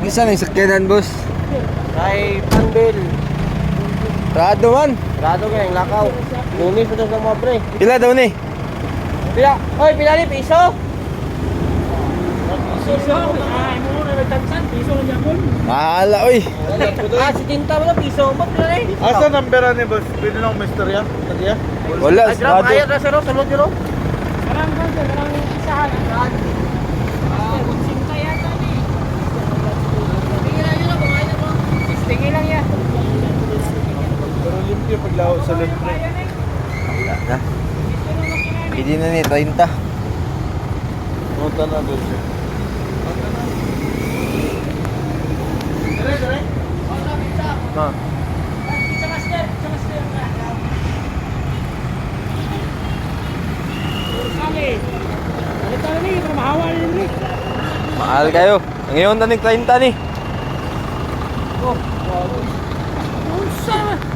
Isa na yung sakyanan, boss. Kay Panbil. Rado man. Rado ka yung lakaw. Lunis pa sa mga pre. Pila daw ni? Pila. Oy, pila ni piso. Piso, ay mo na nagtansan, piso lang yapon. Mahala, oy. Si tinta mo na piso. Ba't pila ni? Asa nambera ni boss? Pwede nang misterya? Tadiya? Wala, Ay, grab, rado. ayat na siro. Sunod yun. Karang kan, karang isahan. Sinta yata ni. Tingin lang kung ano mo. Tingin lang yan. Pero limpyo paglaho sa limpyo. Wala na. Hindi na ni 30. Nota na doon siya. Ma. Pizza master, pizza master. Kami. Ano tayo ni? Para mahawa rin ni. Mahal kayo. Ngayon na ni 30 ni. Oh, wow. Usa.